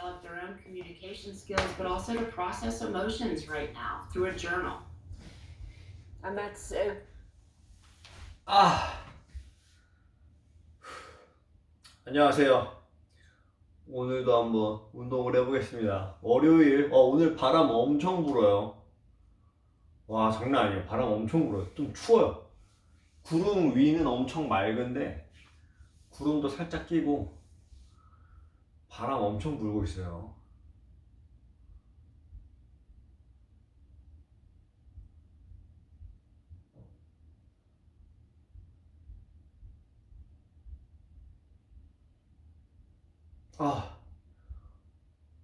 develop their own communication skills, but also to process emotions right now through a journal. And that's 안녕하세요. 오늘도 한번 운동을 해보겠습니다. 월요일, 오늘 바람 엄청 불어요. 와, 장난 아니에요. 바람 엄청 불어요. 좀 추워요. 구름 위는 엄청 맑은데 구름도 살짝 끼고 바람 엄청 불고 있어요.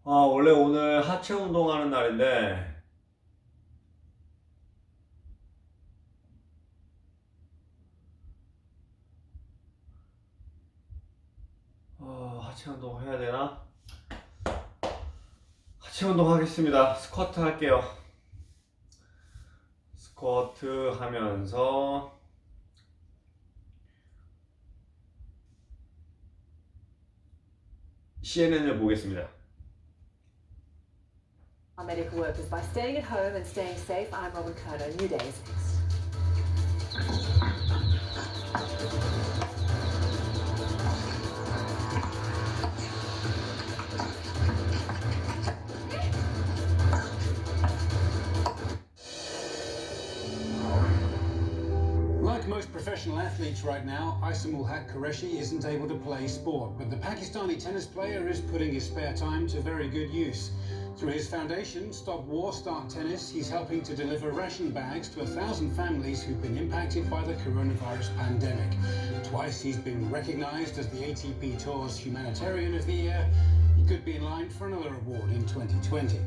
원래 오늘 하체 운동하는 날인데 하체 운동 해야 되나? 하체 운동 하겠습니다. 스쿼트 할게요. 스쿼트 하면서 CNN을 보겠습니다. our medical workers by staying at home and staying safe. I'm Robin Kerner. New Day is next. Like most professional athletes right now, Aisamul Haq Qureshi isn't able to play sport, but the Pakistani tennis player is putting his spare time to very good use. Through his foundation, Stop War, Start Tennis, he's helping to deliver ration bags to 1,000 families who've been impacted by the coronavirus pandemic. Twice he's been recognized as the ATP Tour's Humanitarian of the Year. He could be in line for another award in 2020.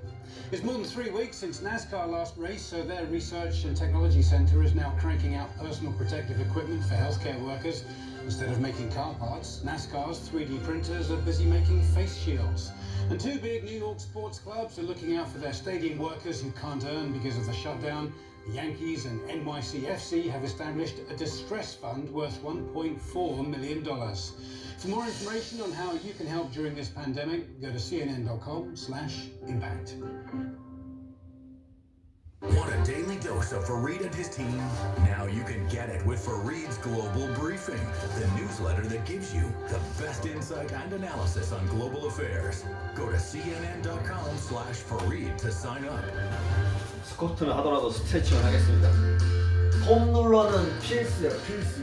It's more than 3 weeks since NASCAR last race, so their research and technology center is now cranking out personal protective equipment for healthcare workers. Instead of making car parts, NASCAR's 3D printers are busy making face shields. And two big New York sports clubs are looking out for their stadium workers who can't earn because of the shutdown. The Yankees and NYCFC have established a distress fund worth $1.4 million. For more information on how you can help during this pandemic, go to cnn.com/impact. Want a daily dose of Fareed and his team? Now you can get it with Fareed's Global Briefing, the newsletter that gives you the best insight and analysis on global affairs. Go to cnn.com/Fareed to sign up. 스쿼트는 하더라도 스트레칭을 하겠습니다. 폼롤러는 필수예요, 필수.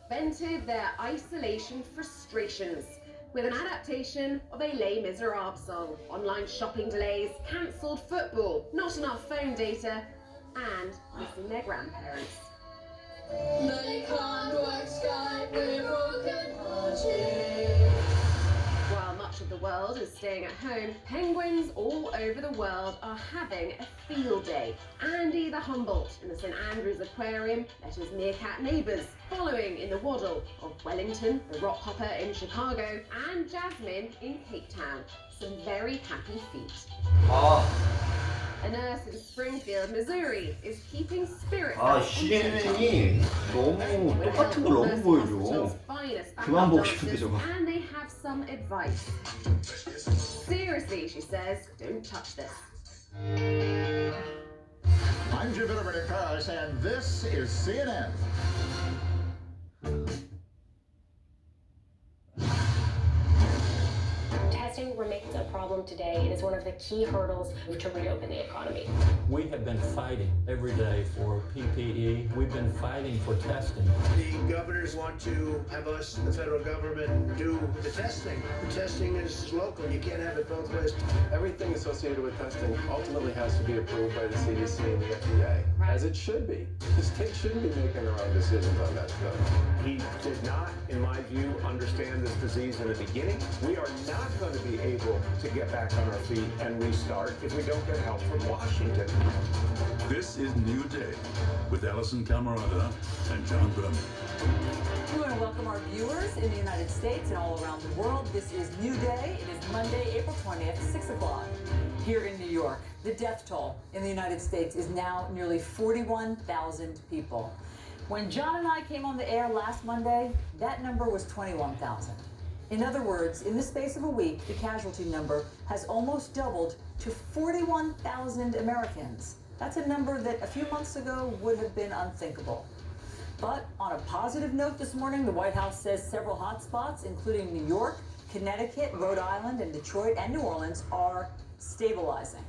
vented their isolation frustrations with an adaptation of a Les Miserables song. Online shopping delays, cancelled football, not enough phone data, and missing their grandparents. They can't work Skype, we're broken-hearted. While much of the world is staying at home, penguins all over the world are having a field day. Andy the Humboldt in the St Andrews Aquarium let his meerkat neighbours, following in the waddle of Wellington, the Rockhopper in Chicago, and Jasmine in Cape Town. Some very happy feet. A nurse in Springfield, Missouri is keeping spirits up. CNN이 너무 똑같은 걸 너무 보여줘. 그만 보고 싶은데 저거. And they have some advice. Seriously, she says, don't touch this. I'm Jim Vinnegar, and this is CNN. Testing remains a problem home today. It is one of the key hurdles to reopen the economy. We have been fighting every day for PPE. We've been fighting for testing. The governors want to have us, the federal government, do the testing. The testing is local. You can't have it both ways. Everything associated with testing ultimately has to be approved by the CDC and the FDA, as it should be. The state shouldn't be making their own decisions on that stuff. He did not, in my view, understand this disease in the beginning. We are not going to be able to get back on our feet and restart if we don't get help from Washington. This is New Day with Alison Camerata and John Berman. We want to welcome our viewers in the United States and all around the world. This is New Day. It is Monday, April 20th, 6 o'clock. Here in New York, the death toll in the United States is now nearly 41,000 people. When John and I came on the air last Monday, that number was 21,000. In other words, in the space of a week, the casualty number has almost doubled to 41,000 Americans. That's a number that a few months ago would have been unthinkable. But on a positive note this morning, the White House says several hot spots, including New York, Connecticut, Rhode Island, and Detroit, and New Orleans, are stabilizing.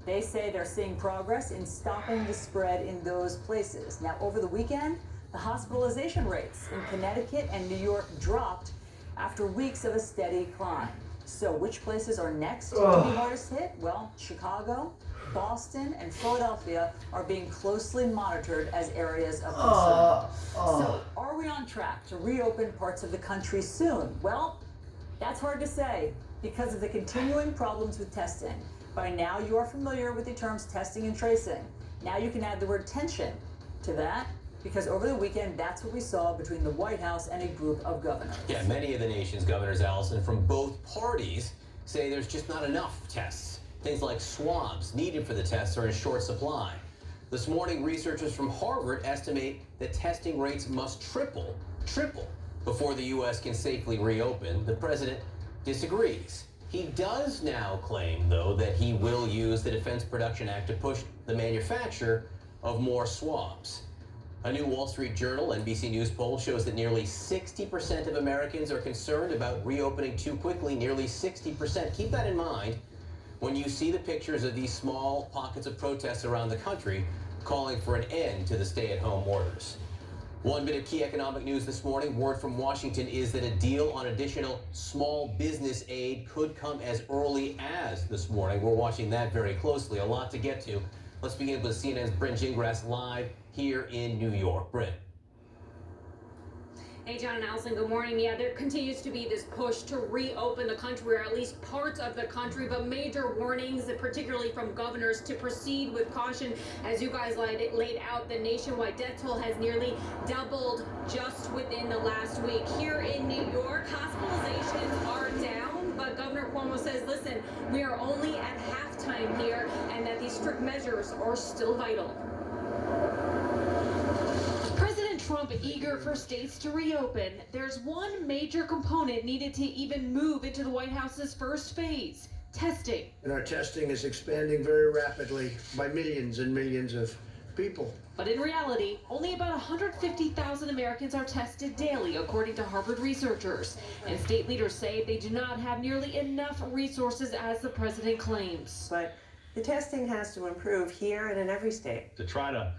They say they're seeing progress in stopping the spread in those places. Now, over the weekend, the hospitalization rates in Connecticut and New York dropped after weeks of a steady climb. So which places are next to be hardest hit? Well, Chicago, Boston, and Philadelphia are being closely monitored as areas of concern. So are we on track to reopen parts of the country soon? Well, that's hard to say because of the continuing problems with testing. By now you are familiar with the terms testing and tracing. Now you can add the word tension to that, because over the weekend, that's what we saw between the White House and a group of governors. Yeah, many of the nation's governors, Allison, from both parties say there's just not enough tests. Things like swabs needed for the tests are in short supply. This morning, researchers from Harvard estimate that testing rates must triple, before the U.S. can safely reopen. The president disagrees. He does now claim, though, that he will use the Defense Production Act to push the manufacture of more swabs. A new Wall Street Journal NBC News poll shows that nearly 60% of Americans are concerned about reopening too quickly. Nearly 60%. Keep that in mind when you see the pictures of these small pockets of protests around the country calling for an end to the stay-at-home orders. One bit of key economic news this morning. Word from Washington is that a deal on additional small business aid could come as early as this morning. We're watching that very closely. A lot to get to. Let's begin with CNN's Bryn Gingras live here in New York. Bryn. Hey, John and Allison, good morning. Yeah, there continues to be this push to reopen the country, or at least parts of the country, but major warnings, particularly from governors, to proceed with caution. As you guys laid out, the nationwide death toll has nearly doubled just within the last week. Here in New York, hospitalizations are down, but Governor Cuomo says, listen, we are only at halftime here, and that these strict measures are still vital. Trump eager for states to reopen. There's one major component needed to even move into the White House's first phase: testing. And our testing is expanding very rapidly by millions and millions of people. But in reality, only about 150,000 Americans are tested daily, according to Harvard researchers. And state leaders say they do not have nearly enough resources as the president claims. But the testing has to improve here and in every state. To try to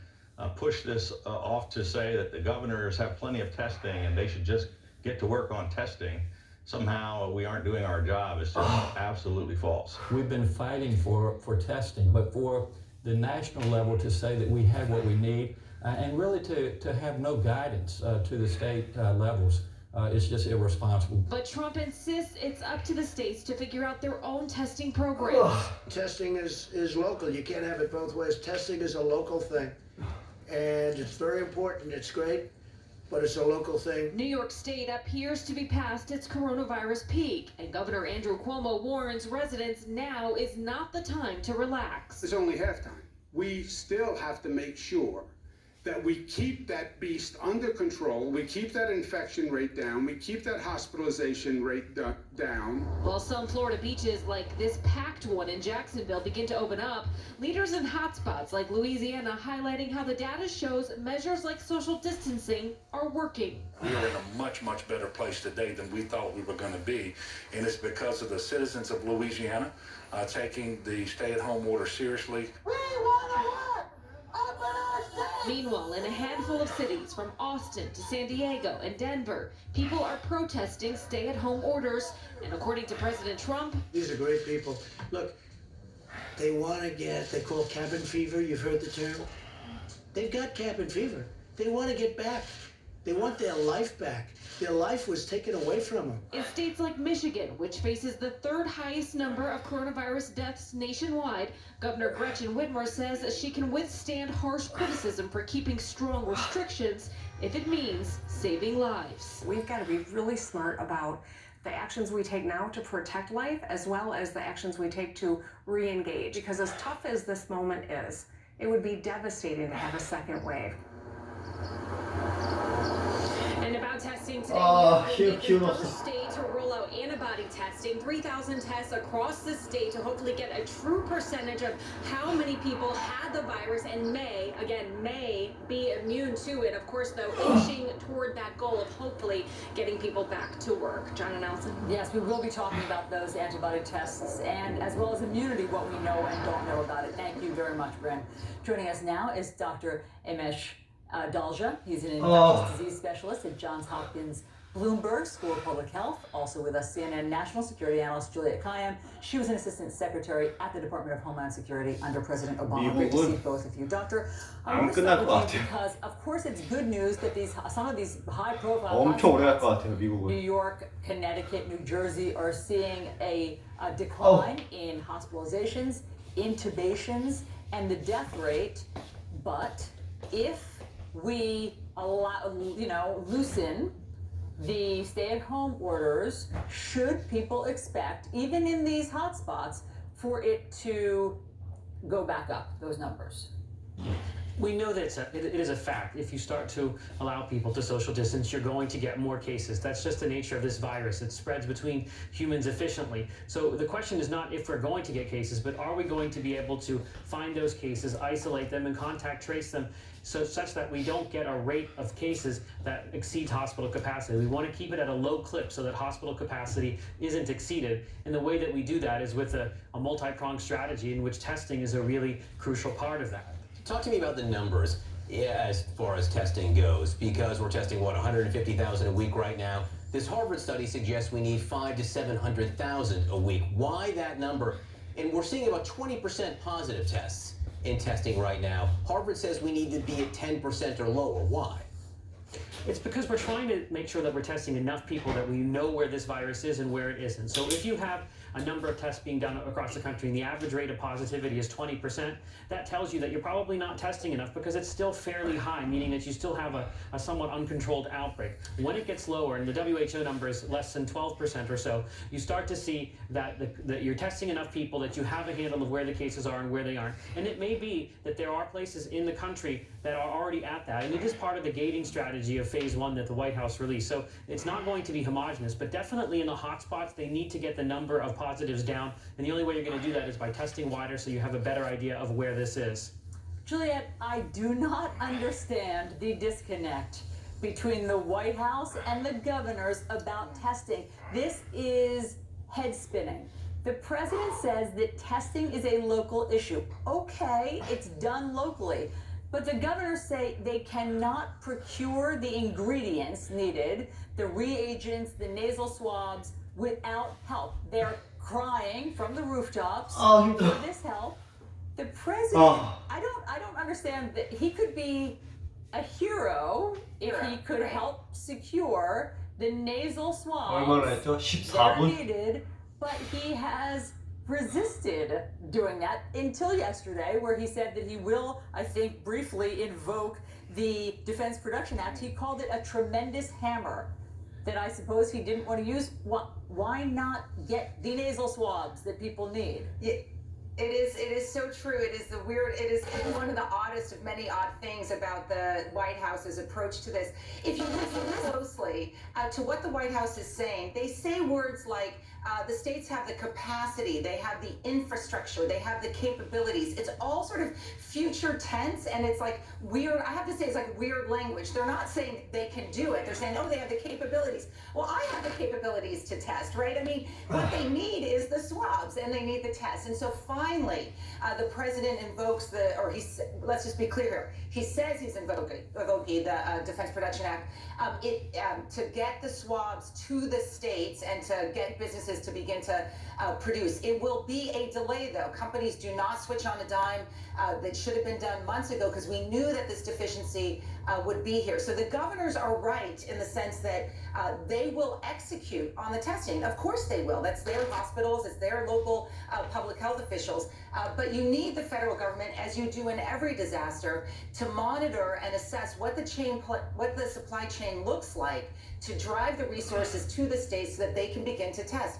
push this off to say that the governors have plenty of testing and they should just get to work on testing, somehow we aren't doing our job, is just absolutely false. We've been fighting for testing, but for the national level to say that we have what we need and really to have no guidance to the state levels is just irresponsible. But Trump insists it's up to the states to figure out their own testing programs. Testing is local. You can't have it both ways. Testing is a local thing. And it's very important. It's great, but it's a local thing. New York State appears to be past its coronavirus peak, and Governor Andrew Cuomo warns residents now is not the time to relax. It's only halftime. We still have to make sure that we keep that beast under control, we keep that infection rate down, we keep that hospitalization rate down. While some Florida beaches like this packed one in Jacksonville begin to open up, leaders in hotspots like Louisiana highlighting how the data shows measures like social distancing are working. We are in a much, much better place today than we thought we were going to be, and it's because of the citizens of Louisiana taking the stay-at-home order seriously. Meanwhile, in a handful of cities from Austin to San Diego and Denver, people are protesting stay-at-home orders. And according to President Trump, these are great people. Look, they want to get, they call cabin fever. You've heard the term? They've got cabin fever. They want to get back. They want their life back. Their life was taken away from them. In states like Michigan, which faces the third highest number of coronavirus deaths nationwide, Governor Gretchen Whitmer says that she can withstand harsh criticism for keeping strong restrictions if it means saving lives. We've got to be really smart about the actions we take now to protect life, as well as the actions we take to re-engage. Because as tough as this moment is, it would be devastating to have a second wave. And about testing today, the first state to roll out antibody testing, 3,000 tests across the state to hopefully get a true percentage of how many people had the virus and may be immune to it. Of course, though, inching toward that goal of hopefully getting people back to work. John and Nelson? Yes, we will be talking about those antibody tests and as well as immunity, what we know and don't know about it. Thank you very much, Bryn. Joining us now is Dr. Amesh Dalja. He's an infectious disease specialist at Johns Hopkins Bloomberg School of Public Health. Also with us, CNN National Security Analyst Juliet Kayyem. She was an assistant secretary at the Department of Homeland Security under President Obama. Great to see both of you. Doctor, I want to start with you because, of course, it's good news that some of these high-profile New York, Connecticut, New Jersey are seeing a decline in hospitalizations, intubations, and the death rate. But if we loosen the stay-at-home orders, should people expect, even in these hotspots, for it to go back up, those numbers? We know that it is a fact. If you start to allow people to social distance, you're going to get more cases. That's just the nature of this virus. It spreads between humans efficiently. So the question is not if we're going to get cases, but are we going to be able to find those cases, isolate them, and contact trace them such that we don't get a rate of cases that exceeds hospital capacity. We want to keep it at a low clip so that hospital capacity isn't exceeded. And the way that we do that is with a multi-pronged strategy in which testing is a really crucial part of that. Talk to me about the numbers as far as testing goes, because we're testing, 150,000 a week right now. This Harvard study suggests we need 500,000 to 700,000 a week. Why that number? And we're seeing about 20% positive tests in testing right now. Harvard says we need to be at 10% or lower. Why? It's because we're trying to make sure that we're testing enough people that we know where this virus is and where it isn't. So if you have a number of tests being done across the country and the average rate of positivity is 20%, that tells you that you're probably not testing enough because it's still fairly high, meaning that you still have a somewhat uncontrolled outbreak. When it gets lower, and the WHO number is less than 12% or so, you start to see that you're testing enough people that you have a handle of where the cases are and where they aren't. And it may be that there are places in the country that are already at that, and it is part of the gating strategy of phase 1 that the White House released. So it's not going to be homogenous, but definitely in the hotspots, they need to get the number of positives down, and the only way you're going to do that is by testing wider so you have a better idea of where this is. Juliet, I do not understand the disconnect between the White House and the governors about testing. This is head spinning. The president says that testing is a local issue. Okay, it's done locally. But the governors say they cannot procure the ingredients needed, the reagents, the nasal swabs, without help. They're crying from the rooftops for this help. The president, I don't understand that he could be a hero if he could help secure the nasal swabs that are needed, but he has resisted doing that until yesterday, where he said that he will, I think, briefly invoke the Defense Production Act. He called it a tremendous hammer that I suppose he didn't want to use. Why not get the nasal swabs that people need? Yeah, It is so true. It is one of the oddest of many odd things about the White House's approach to this. If you listen closely to what the White House is saying, they say words like, the states have the capacity, they have the infrastructure, they have the capabilities. It's all sort of future tense, and it's like weird. I have to say, it's like weird language. They're not saying they can do it. They're saying, oh, they have the capabilities. Well, I have the capabilities to test, right? I mean, what they need is the swabs, and they need the tests. And so finally, the president invokes let's just be clear here. He says he's invoking the Defense Production Act to get the swabs to the states and to get businesses to begin to produce. It will be a delay, though. Companies do not switch on a dime. That should have been done months ago because we knew that this deficiency would be here. So the governors are right in the sense that they will execute on the testing. Of course they will. That's their hospitals, it's their local public health officials. But you need the federal government, as you do in every disaster, to monitor and assess what the supply chain looks like to drive the resources to the states so that they can begin to test.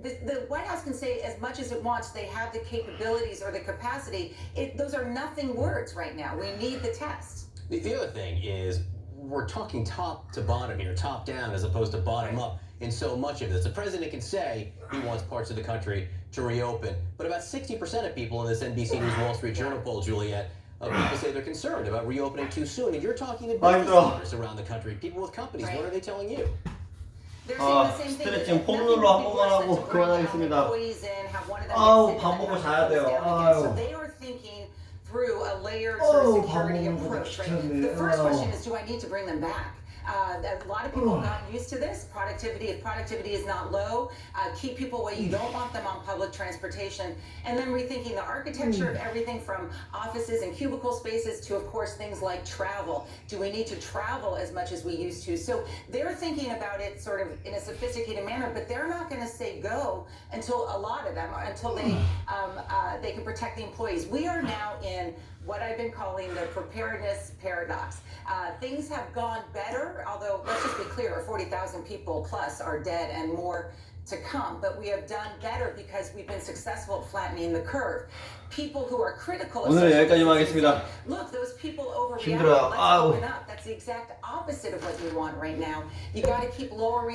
The White House can say as much as it wants they have the capabilities or the capacity. Those are nothing words right now. We need the test. The other thing is we're talking top to bottom here, top down as opposed to bottom up in so much of this. The president can say he wants parts of the country to reopen, but about 60% of people in this NBC News Wall Street Journal poll, Juliet, people say they're concerned about reopening too soon. And you're talking to business owners around the country, people with companies. What are they telling you? 스트레칭 폼 눌러 한 번만 하고 그만하겠습니다. 아우 밥 먹고 자야 돼요. 아유. Through a layered sort of security approach. Right? The first question is, do I need to bring them back? A lot of people have gotten used to this. If productivity is not low, keep people away. You don't want them on public transportation. And then rethinking the architecture of everything from offices and cubicle spaces to, of course, things like travel. Do we need to travel as much as we used to? So they're thinking about it sort of in a sophisticated manner, but they're not going to say go until a lot of them, until they can protect the employees. We are now in what I've been calling the preparedness paradox. Things have gone better, although let's just be clear, 40,000 people plus are dead and more to come, but we have done better because we've been successful at flattening the curve. People who are critical of look, those people overreact. Let's open up. That's the exact opposite of what we want right now. You got to keep lowering